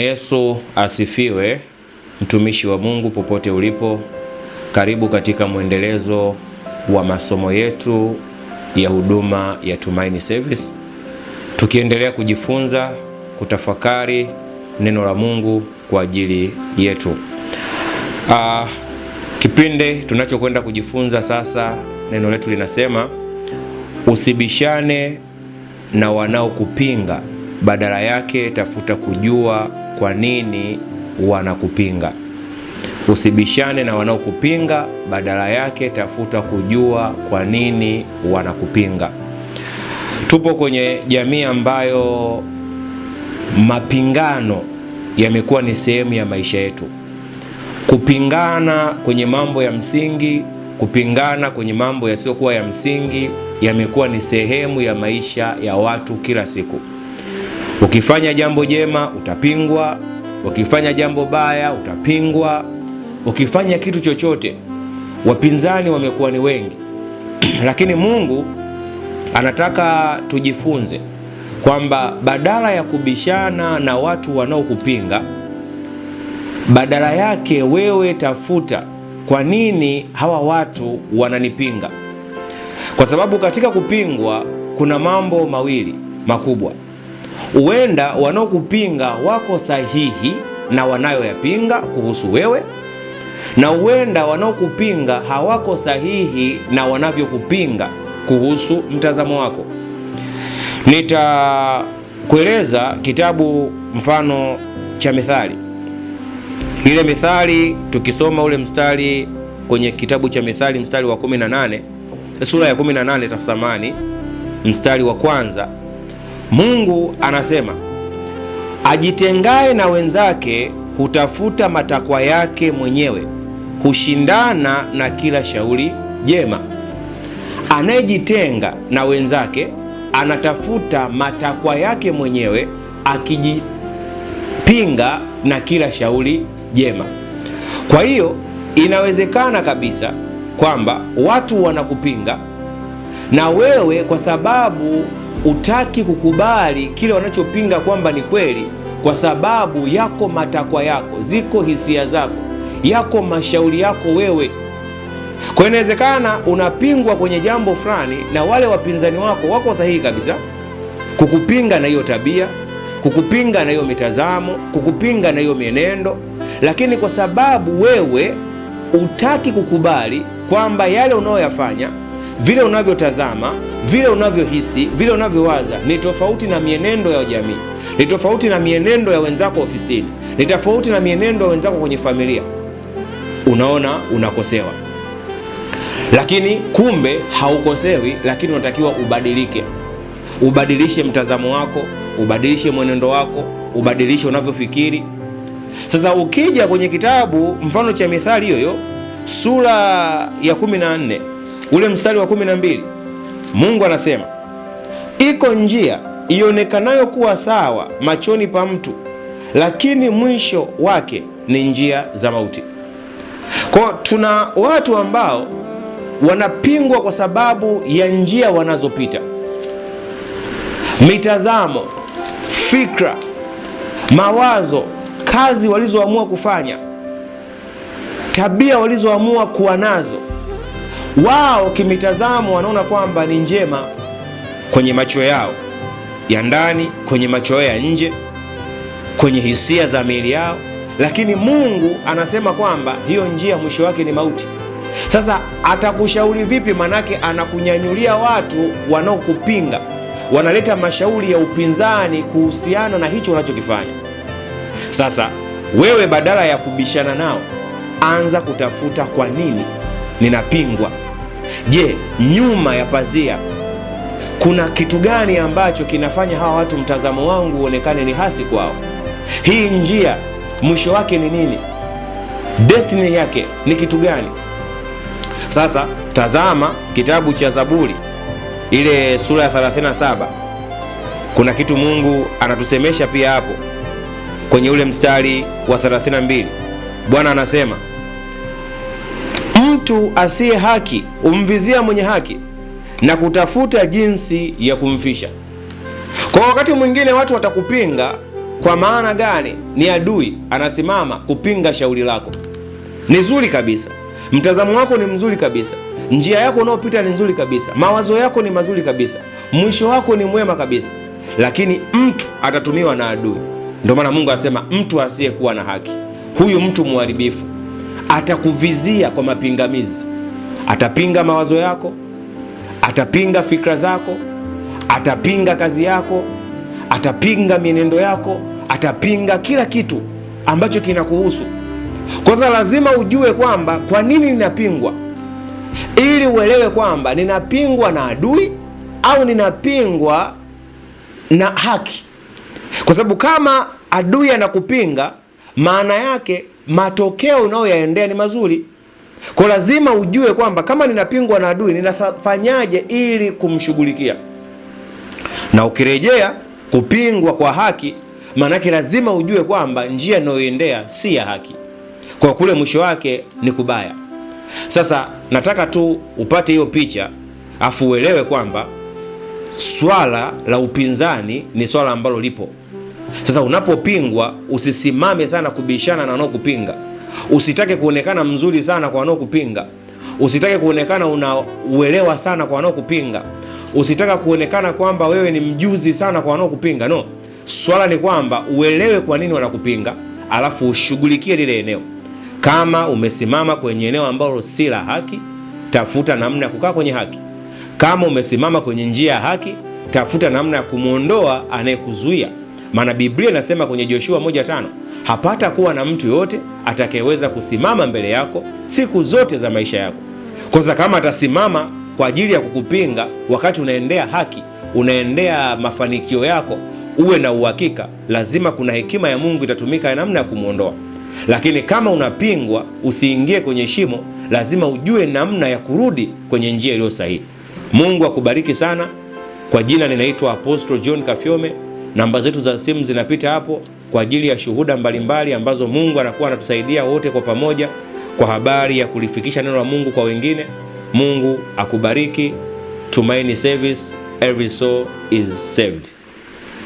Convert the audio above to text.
Yesu asifiwe. Mtumishi wa Mungu popote ulipo, karibu katika mwendelezo wa masomo yetu ya huduma ya Tumaini Service, tukiendelea kujifunza, kutafakari neno la Mungu kwa ajili yetu. Kipindi tunachokwenda kujifunza sasa, neno letu linasema usibishane na wanaokupinga, badala yake tafuta kujua kwa nini wanakupinga. Usibishane na wanaokupinga, badala yake tafuta kujua kwa nini wanakupinga. Tupo kwenye jamii ambayo mapingano yamekuwa ni sehemu ya maisha yetu. Kupingana kwenye mambo ya msingi, kupingana kwenye mambo yasiyokuwa ya msingi yamekuwa ni sehemu ya maisha ya watu kila siku. Ukifanya jambo jema utapingwa, ukifanya jambo baya utapingwa, ukifanya kitu chochote wapinzani wamekuwa ni wengi. Lakini Mungu anataka tujifunze kwamba badala ya kubishana na watu wanaokupinga, badala yake wewe tafuta kwa nini hawa watu wananipinga. Kwa sababu katika kupingwa kuna mambo mawili makubwa. Huenda wanaokupinga wako sahihi na wanayoyapinga kuhusu wewe, na huenda wanaokupinga hawako sahihi na wanavyokupinga kuhusu mtazamo wako. Nitakueleza kitabu mfano cha Mithali. Ile Mithali, tukisoma ule mstari kwenye kitabu cha Mithali, mstari wa 18, sura ya 18 tafsamani, mstari wa kwanza, Mungu anasema, ajitengae na wenzake hutafuta matakwa yake mwenyewe, hushindana na kila shauri jema. Anayejitenga na wenzake anatafuta matakwa yake mwenyewe, akijipinga na kila shauri jema. Kwa hiyo inawezekana kabisa kwamba watu wanakupinga na wewe, kwa sababu utaki kukubali kile wanachopinga kwamba ni kweli, kwa sababu yako matakwa yako, ziko hisia zako, yako mashauri yako wewe. Kwa inawezekana unapingwa kwenye jambo fulani na wale wapinzani wako wako sahihi kabisa kukupinga na hiyo tabia, kukupinga na hiyo mitazamo, kukupinga na hiyo mienendo, lakini kwa sababu wewe utaki kukubali kwamba yale unayoyafanya, vile unavyotazama, vile unavyohisi, vile unavyowaza ni tofauti na mienendo ya jamii, ni tofauti na mienendo ya wenzako ofisini, ni tofauti na mienendo ya wenzako kwenye familia, unaona unakosewa. Lakini kumbe haukosewi, lakini unatakiwa ubadilike. Ubadilishe mtazamo wako, ubadilishe mwenendo wako, ubadilishe unavyofikiri. Sasa ukija kwenye kitabu mfano cha Mithali hiyo sura ya 14 ule mstari wa 12, Mungu anasema, iko njia ionekanayo kuwa sawa machoni pa mtu, lakini mwisho wake ni njia za mauti. Kwa tuna watu ambao wanapingwa kwa sababu ya njia wanazopita, mitazamo, fikra, mawazo, kazi walizoamua kufanya, tabia walizoamua kuwa nazo. Wao kimitazamo wanaona kwamba ni njema kwenye macho yao ya ndani, kwenye macho yao ya nje, kwenye hisia za miili yao, lakini Mungu anasema kwamba hiyo njia mwisho wake ni mauti. Sasa atakushauri vipi? Manake anakunyanyulia watu wanaokupinga, wanaleta mashauri ya upinzani kuhusiana na hicho unachokifanya. Sasa wewe badala ya kubishana nao, anza kutafuta kwa nini ninapingwa. Je, nyuma ya pazia kuna kitu gani ambacho kinafanya hawa watu mtazamo wangu uonekane ni hasi kwao? Hii njia mwisho wake ni nini? Destiny yake ni kitu gani? Sasa tazama kitabu cha Zaburi ile sura ya 37. Kuna kitu Mungu anatusemesha pia hapo kwenye ule mstari wa 32. Bwana anasema, mtu asiye haki umvizia mwenye haki na kutafuta jinsi ya kumfisha. Kwa wakati mwingine watu watakupinga Kwa maana gani? Ni adui anasimama kupinga shauri lako. Ni zuri kabisa, mtazamo wako ni mzuri kabisa, njia yako unaopita ni nzuri kabisa, mawazo yako ni mazuri kabisa, mwisho wako ni mwema kabisa, lakini mtu atatumiwa na adui. Ndio maana Mungu asema mtu asiyekuwa na haki, huyu mtu mharibifu, atakuvizia kwa mapingamizi. Atapinga mawazo yako, atapinga fikra zako, atapinga kazi yako, atapinga mienendo yako, atapinga kila kitu ambacho kinakuhusu. Kwanza lazima ujue kwamba kwa nini ninapingwa, ili uelewe kwamba ninapingwa na adui au ninapingwa na haki. Kwa sababu kama adui anakupinga, maana yake matokeo unayoyaendea ni mazuri. Kwa lazima ujue kwamba kama ninapingwa na adui, ninafanyaje ili kumshughulikia. Na ukirejea kupingwa kwa haki, maana yake lazima ujue kwamba njia ninayoendea si ya haki, kwa kule mwisho wake ni kubaya. Sasa nataka tu upate hiyo picha, afu uelewe kwamba swala la upinzani ni swala ambalo lipo. Sasa unapopingwa, usisimame sana kubishana na wanaokupinga. Usitake kuonekana mzuri sana kwa wanaokupinga. Usitake kuonekana unauelewa sana kwa wanaokupinga. Usitaka kuonekana kwamba wewe ni mjuzi sana kwa wanaokupinga. No, swala ni kwamba uelewe kwa nini wanakupinga, alafu ushughulikie lile eneo. Kama umesimama kwenye eneo ambalo si la haki, tafuta namna ya kukaa kwenye haki. Kama umesimama kwenye njia ya haki, tafuta namna ya kumuondoa anayekuzuia. Maana Biblia inasema kwenye Joshua 1:5, hapata kuwa na mtu yote atakayeweza kusimama mbele yako siku zote za maisha yako. Kwanza kama atasimama kwa ajili ya kukupinga wakati unaendea haki, unaendea mafanikio yako, uwe na uhakika lazima kuna hekima ya Mungu itatumika namna ya kumuondoa. Lakini kama unapingwa, usiingie kwenye shimo, lazima ujue namna ya kurudi kwenye njia iliyo sahihi. Mungu akubariki sana. Kwa jina ninaitwa Apostle John Kafyome. Namba zetu za simu zinapita hapo kwa ajili ya shuhuda mbalimbali ambazo Mungu anakuwa anatusaidia wote kwa pamoja kwa habari ya kulifikisha neno la Mungu kwa wengine. Mungu akubariki. Tumaini Service, every soul is saved.